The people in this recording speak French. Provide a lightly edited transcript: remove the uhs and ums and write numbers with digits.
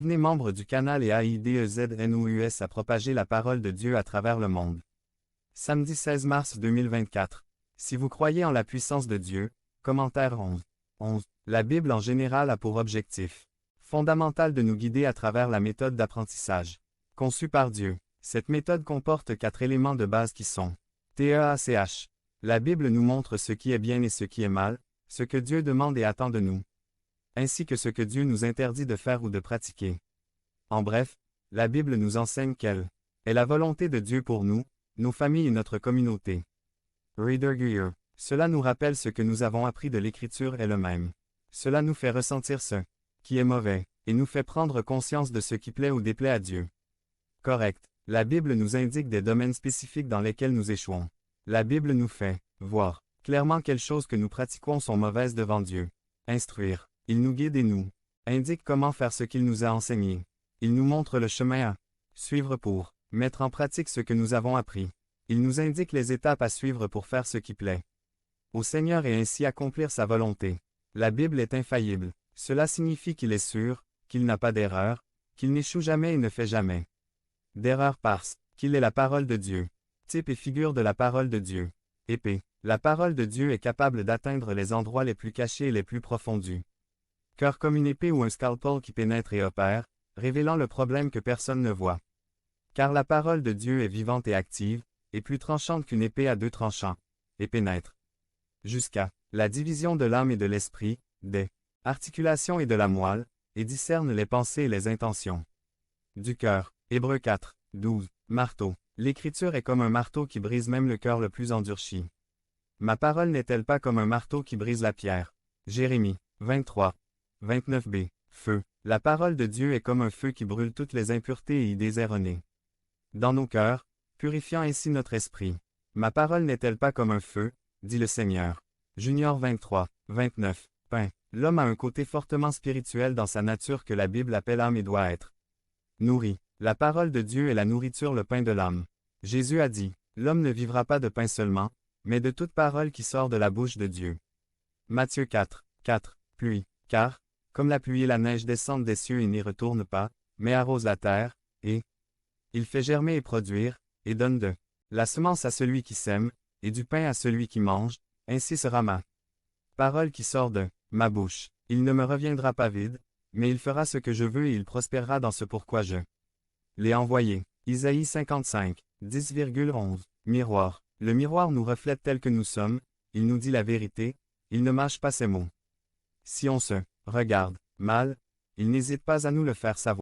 Devenez membre du canal et AIDEZNOUS à propager la parole de Dieu à travers le monde. Samedi 16 mars 2024. Si vous croyez en la puissance de Dieu, commentaire 11. La Bible en général a pour objectif fondamental de nous guider à travers la méthode d'apprentissage. Conçue par Dieu, cette méthode comporte 4 éléments de base qui sont TEACH. La Bible nous montre ce qui est bien et ce qui est mal, ce que Dieu demande et attend de nous, ainsi que ce que Dieu nous interdit de faire ou de pratiquer. En bref, la Bible nous enseigne quelle est la volonté de Dieu pour nous, nos familles et notre communauté. Reader Gear. Cela nous rappelle ce que nous avons appris de l'Écriture est le même. Cela nous fait ressentir ce qui est mauvais, et nous fait prendre conscience de ce qui plaît ou déplaît à Dieu. Correct. La Bible nous indique des domaines spécifiques dans lesquels nous échouons. La Bible nous fait voir clairement quelles choses que nous pratiquons sont mauvaises devant Dieu. Instruire. Il nous guide et nous indique comment faire ce qu'il nous a enseigné. Il nous montre le chemin à suivre pour mettre en pratique ce que nous avons appris. Il nous indique les étapes à suivre pour faire ce qui plaît au Seigneur et ainsi accomplir sa volonté. La Bible est infaillible. Cela signifie qu'il est sûr, qu'il n'a pas d'erreur, qu'il n'échoue jamais et ne fait jamais d'erreur parce qu'il est la parole de Dieu. Type et figure de la parole de Dieu. Épée. La parole de Dieu est capable d'atteindre les endroits les plus cachés et les plus profonds du cœur comme une épée ou un scalpel qui pénètre et opère, révélant le problème que personne ne voit. Car la parole de Dieu est vivante et active, et plus tranchante qu'une épée à 2 tranchants, et pénètre jusqu'à la division de l'âme et de l'esprit, des articulations et de la moelle, et discerne les pensées et les intentions du cœur. Hébreux 4, 12. Marteau. L'Écriture est comme un marteau qui brise même le cœur le plus endurci. Ma parole n'est-elle pas comme un marteau qui brise la pierre? Jérémie 23, 29b. Feu. La parole de Dieu est comme un feu qui brûle toutes les impuretés et idées erronées dans nos cœurs, purifiant ainsi notre esprit. Ma parole n'est-elle pas comme un feu, dit le Seigneur. Junior 23, 29. Pain. L'homme a un côté fortement spirituel dans sa nature que la Bible appelle âme et doit être nourri. La parole de Dieu est la nourriture, le pain de l'âme. Jésus a dit, l'homme ne vivra pas de pain seulement, mais de toute parole qui sort de la bouche de Dieu. Matthieu 4, 4. Pluie. Car, comme la pluie et la neige descendent des cieux et n'y retournent pas, mais arrosent la terre, et il fait germer et produire, et donne de la semence à celui qui sème, et du pain à celui qui mange, ainsi sera ma parole qui sort de ma bouche. Il ne me reviendra pas vide, mais il fera ce que je veux et il prospérera dans ce pourquoi je l'ai envoyé. Isaïe 55, 10,11. Miroir. Le miroir nous reflète tel que nous sommes, il nous dit la vérité, il ne mâche pas ses mots. Si on se regarde mal, il n'hésite pas à nous le faire savoir.